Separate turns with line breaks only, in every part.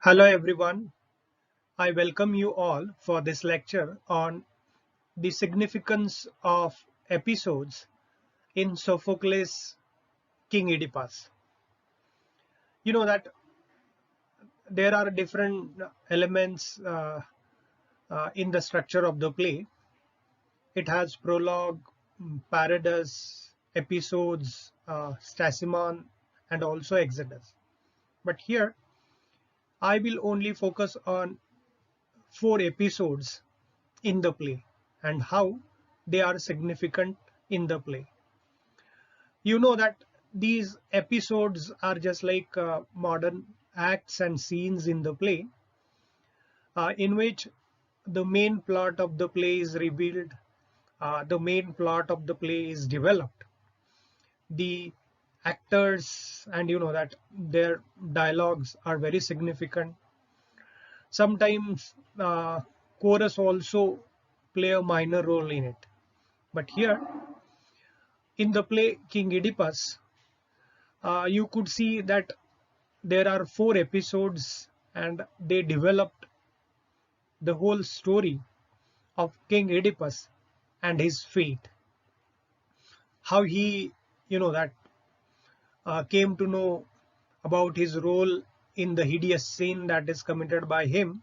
Hello everyone, I welcome you all for this lecture on the significance of episodes in Sophocles' King Oedipus. You know that there are different elements in the structure of the play. It has prologue, paradus, episodes, stasimon, and also exodus. But here I will only focus on four episodes in the play and how they are significant in the play. You know that these episodes are just like modern acts and scenes in the play, in which the main plot of the play is revealed, the main plot of the play is developed. The actors and you know that their dialogues are very significant. Sometimes chorus also play a minor role in it. But here in the play King Oedipus, you could see that there are four episodes and they developed the whole story of King Oedipus and his fate. How he, that came to know about his role in the hideous sin that is committed by him,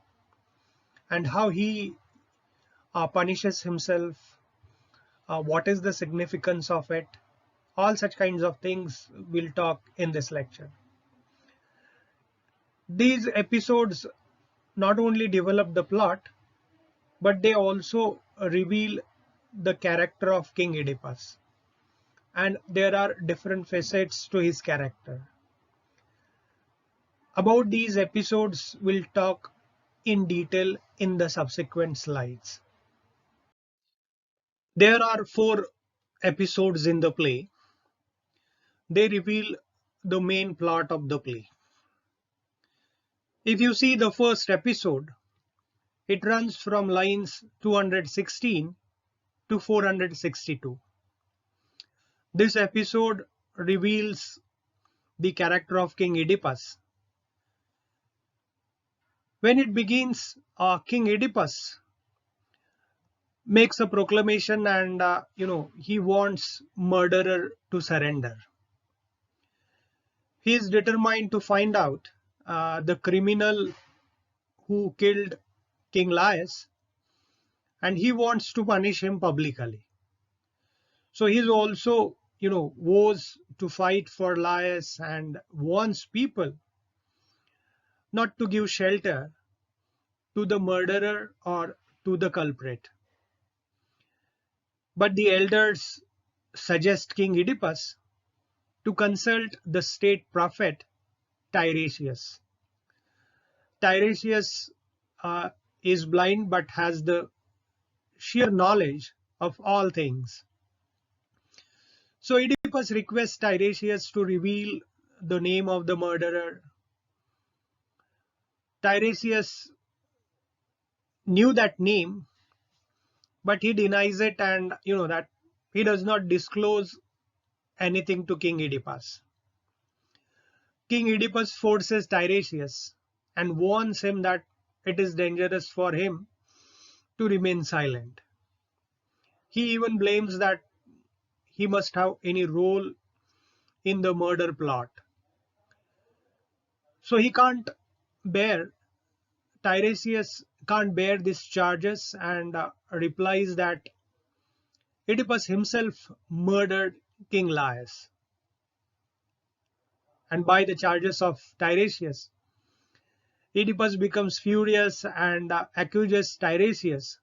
and how he punishes himself, what is the significance of it. All such kinds of things we'll talk in this lecture. These episodes not only develop the plot, but they also reveal the character of King Oedipus. And there are different facets to his character. About these episodes, we'll talk in detail in the subsequent slides. There are four episodes in the play. They reveal the main plot of the play. If you see the first episode, it runs from lines 216 to 462. This episode reveals the character of King Oedipus. When it begins, King Oedipus makes a proclamation and he wants murderer to surrender. He is determined to find out the criminal who killed King Laius, and he wants to punish him publicly. So he's also vows to fight for Laius and warns people not to give shelter to the murderer or to the culprit. But the elders suggest King Oedipus to consult the state prophet Tiresias. Tiresias is blind but has the sheer knowledge of all things. So Oedipus requests Tiresias to reveal the name of the murderer. Tiresias knew that name, but he denies it, and that he does not disclose anything to King Oedipus. King Oedipus forces Tiresias and warns him that it is dangerous for him to remain silent. He even blames that he must have any role in the murder plot. So he can't bear, Tiresias can't bear these charges and replies that Oedipus himself murdered King Laius. And by the charges of Tiresias, Oedipus becomes furious and accuses Tiresias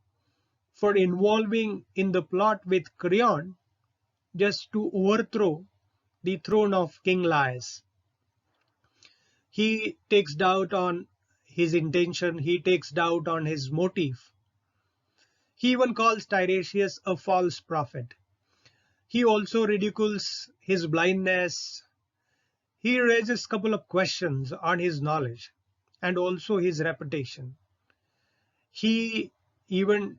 for involving in the plot with Creon just to overthrow the throne of King Laius. He takes doubt on his intention, he takes doubt on his motive. He even calls Tiresias a false prophet. He also ridicules his blindness. He raises a couple of questions on his knowledge and also his reputation. He even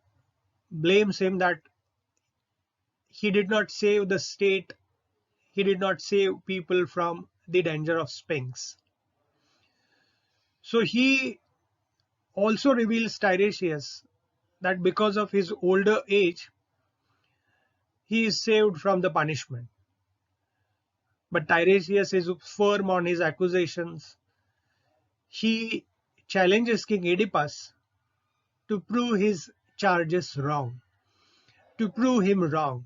blames him that he did not save the state, he did not save people from the danger of Sphinx. So he also reveals Tiresias that because of his older age, he is saved from the punishment. But Tiresias is firm on his accusations. He challenges King Oedipus to prove his charges wrong, to prove him wrong.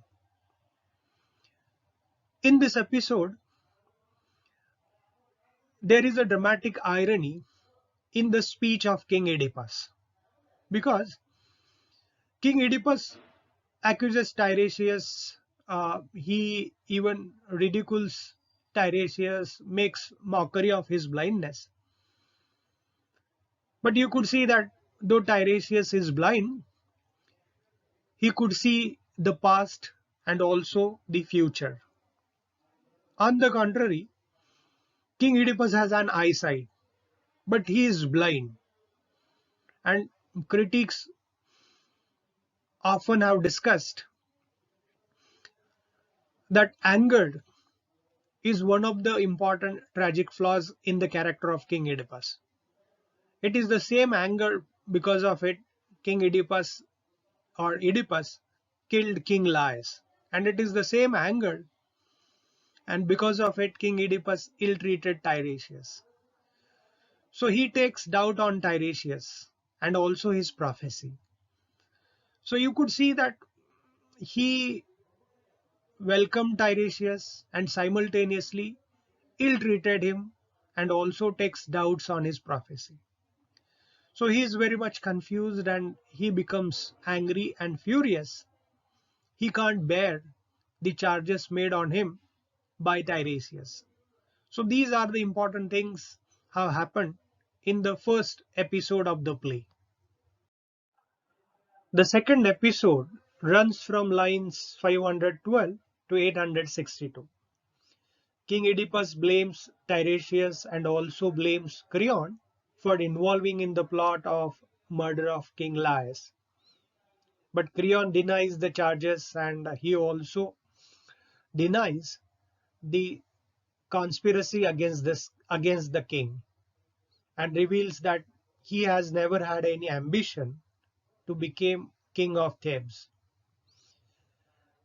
In this episode, there is a dramatic irony in the speech of King Oedipus, because King Oedipus accuses Tiresias, he even ridicules Tiresias, makes mockery of his blindness. But you could see that though Tiresias is blind, he could see the past and also the future. On the contrary, King Oedipus has an eyesight, but he is blind. And critics often have discussed that anger is one of the important tragic flaws in the character of King Oedipus. It is the same anger because of it King Oedipus or Oedipus killed King Laius. And it is the same anger and because of it King Oedipus ill-treated Tiresias. So he takes doubt on Tiresias and also his prophecy. So you could see that he welcomed Tiresias and simultaneously ill-treated him and also takes doubts on his prophecy. So he is very much confused and he becomes angry and furious. He can't bear the charges made on him by Tiresias. So these are the important things have happened in the first episode of the play. The second episode runs from lines 512 to 862. King Oedipus blames Tiresias and also blames Creon for involving in the plot of murder of King Laius. But Creon denies the charges and he also denies the conspiracy against the king and reveals that he has never had any ambition to become king of Thebes.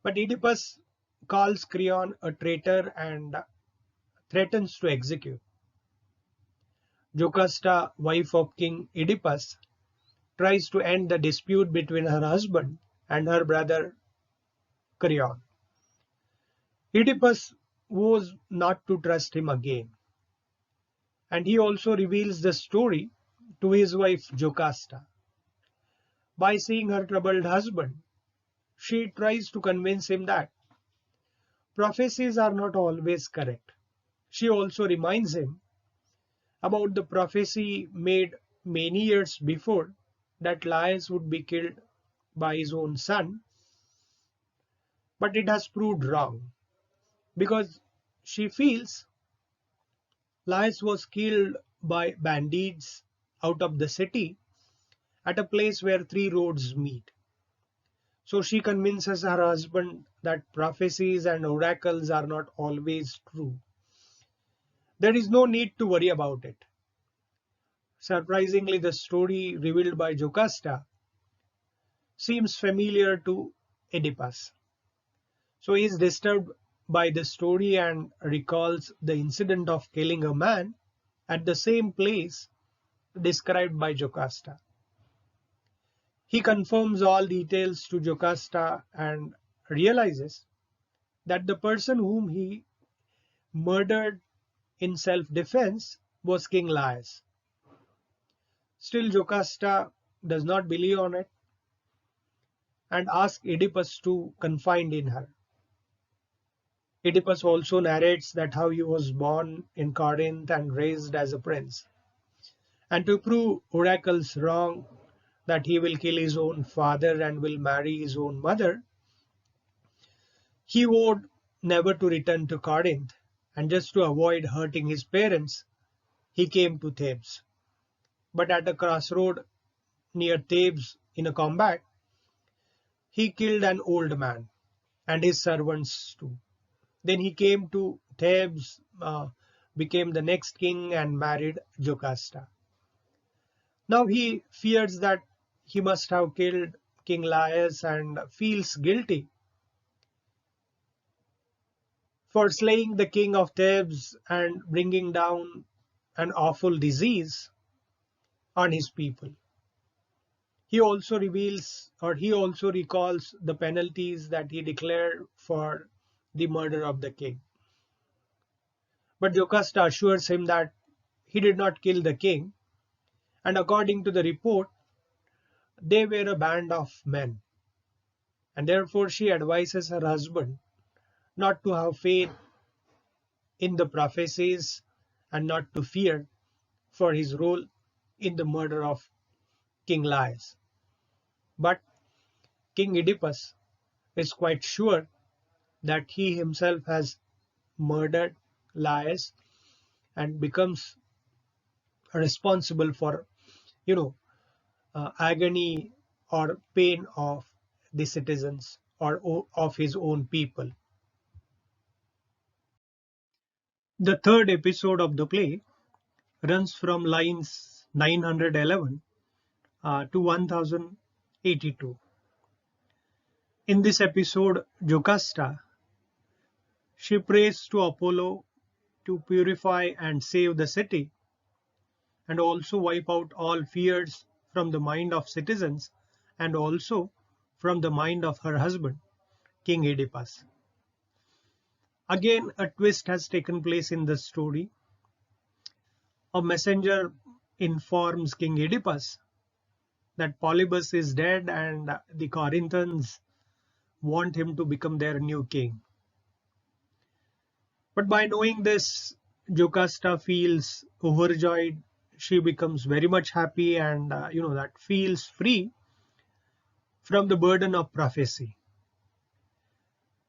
But Oedipus calls Creon a traitor and threatens to execute. Jocasta, wife of King Oedipus, tries to end the dispute between her husband and her brother Creon. Oedipus vows not to trust him again, and he also reveals the story to his wife Jocasta. By seeing her troubled husband, she tries to convince him that prophecies are not always correct. She also reminds him about the prophecy made many years before that Laius would be killed by his own son, but it has proved wrong because she feels Laius was killed by bandits out of the city at a place where three roads meet. So she convinces her husband that prophecies and oracles are not always true. There is no need to worry about it. Surprisingly, the story revealed by Jocasta seems familiar to Oedipus. So he is disturbed by the story and recalls the incident of killing a man at the same place described by Jocasta. He confirms all details to Jocasta and realizes that the person whom he murdered in self-defense was King Laius. Still, Jocasta does not believe on it and asks Oedipus to confide in her. Oedipus also narrates that how he was born in Corinth and raised as a prince. And to prove oracles wrong, that he will kill his own father and will marry his own mother, he vowed never to return to Corinth, and just to avoid hurting his parents, he came to Thebes. But at a crossroad near Thebes in a combat, he killed an old man and his servants too. Then he came to Thebes, became the next king and married Jocasta. Now he fears that he must have killed King Laius and feels guilty for slaying the king of Thebes and bringing down an awful disease on his people. He also reveals, or he also recalls, the penalties that he declared for the murder of the king. But Jocasta assures him that he did not kill the king, and according to the report, they were a band of men. And therefore she advises her husband not to have faith in the prophecies and not to fear for his role in the murder of King Laius. But King Oedipus is quite sure that he himself has murdered Laius and becomes responsible for, you know, agony or pain of the citizens or of his own people. The third episode of the play runs from lines 911 to 1082. In this episode, Jocasta, she prays to Apollo to purify and save the city and also wipe out all fears from the mind of citizens and also from the mind of her husband, King Oedipus. Again, a twist has taken place in the story. A messenger informs King Oedipus that Polybus is dead and the Corinthians want him to become their new king. But by knowing this, Jocasta feels overjoyed. She becomes very much happy and that feels free from the burden of prophecy.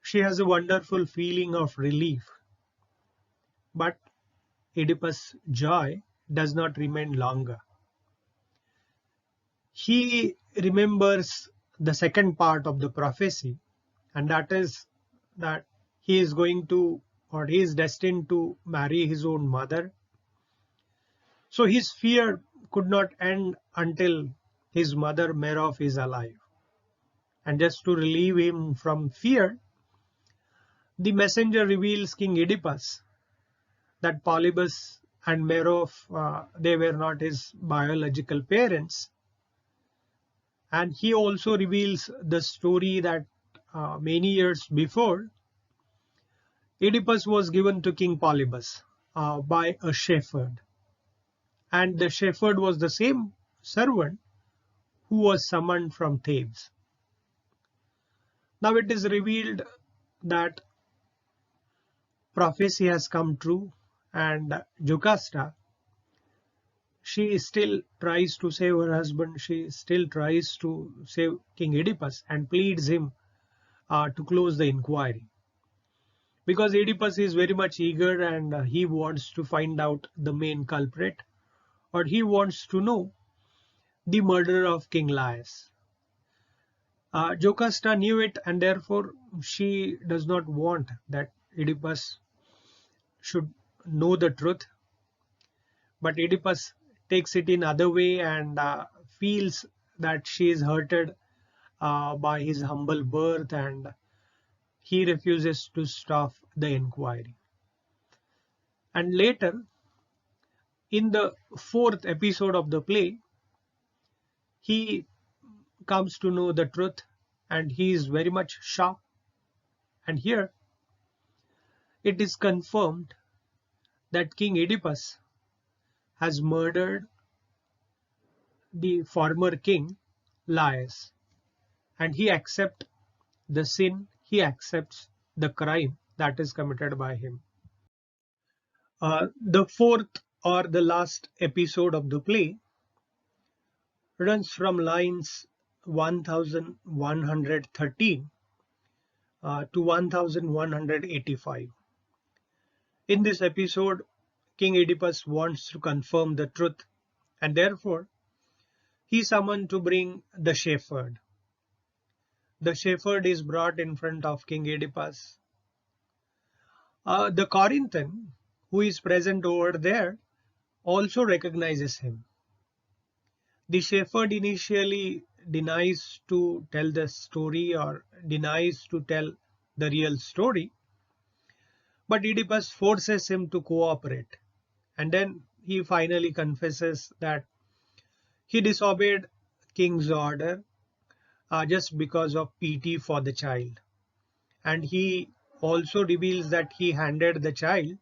She has a wonderful feeling of relief. But Oedipus' joy does not remain longer. He remembers the second part of the prophecy, and that is that he is going to, or he is destined to marry his own mother. So his fear could not end until his mother Merope is alive. And just to relieve him from fear, the messenger reveals King Oedipus that Polybus and Merope, they were not his biological parents. And he also reveals the story that many years before, Oedipus was given to King Polybus by a shepherd. And the shepherd was the same servant who was summoned from Thebes. Now it is revealed that prophecy has come true, and Jocasta, she still tries to save her husband. She still tries to save King Oedipus and pleads him to close the inquiry. Because Oedipus is very much eager and he wants to find out the main culprit, or he wants to know the murder of King Laius. Jocasta knew it, and therefore she does not want that Oedipus should know the truth. But Oedipus takes it in other way and feels that she is hurted by his humble birth, and he refuses to stop the inquiry. And later, in the fourth episode of the play, he comes to know the truth and he is very much shocked. And here it is confirmed that King Oedipus has murdered the former king Laius, and he accepts the sin, he accepts the crime that is committed by him. The fourth or the last episode of the play runs from lines 1113 to 1185. In this episode, King Oedipus wants to confirm the truth, and therefore he is summoned to bring the shepherd. The shepherd is brought in front of King Oedipus. The Corinthian, who is present over there, also recognizes him. The shepherd initially denies to tell the story or denies to tell the real story, but Oedipus forces him to cooperate. And then he finally confesses that he disobeyed king's order just because of pity for the child. And he also reveals that he handed the child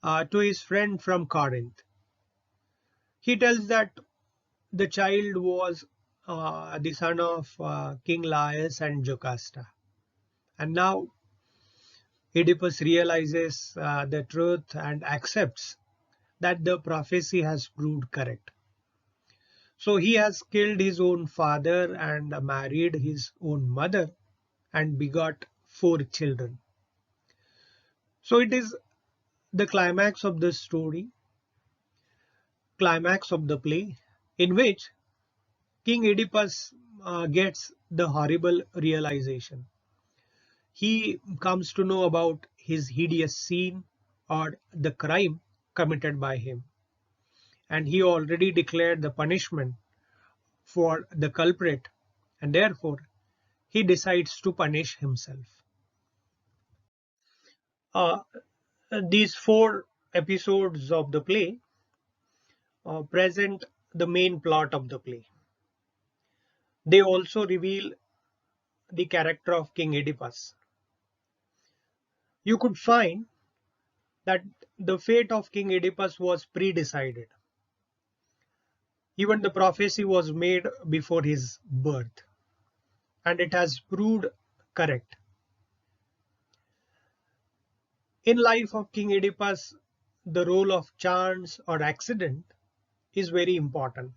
to his friend from Corinth. He tells that the child was the son of King Laius and Jocasta. And now Oedipus realizes the truth and accepts that the prophecy has proved correct. So he has killed his own father and married his own mother and begot 4 children. So it is the climax of the story, climax of the play, in which King Oedipus gets the horrible realization. He comes to know about his hideous sin or the crime committed by him, and he already declared the punishment for the culprit, and therefore he decides to punish himself. Uh, these 4 episodes of the play present the main plot of the play. They also reveal the character of King Oedipus. You could find that the fate of King Oedipus was pre-decided. Even the prophecy was made before his birth, and it has proved correct. In life of King Oedipus, the role of chance or accident is very important.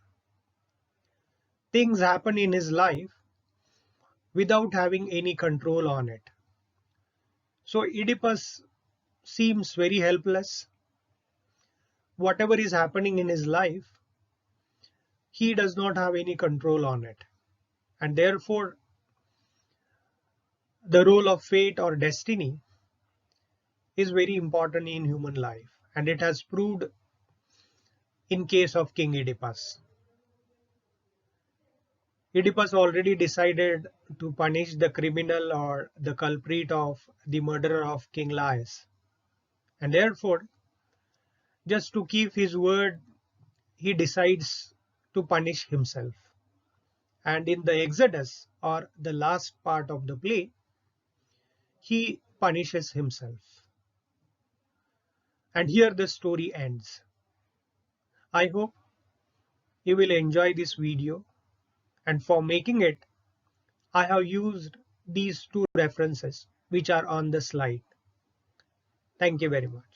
Things happen in his life without having any control on it. So Oedipus seems very helpless. Whatever is happening in his life, he does not have any control on it. And therefore, the role of fate or destiny is very important in human life. And it has proved in case of King Oedipus. Oedipus already decided to punish the criminal or the culprit of the murder of King Laius. And therefore, just to keep his word, he decides to punish himself. And in the Exodus, or the last part of the play, he punishes himself. And here the story ends. I hope you will enjoy this video, and for making it, I have used these 2 references which are on the slide. Thank you very much.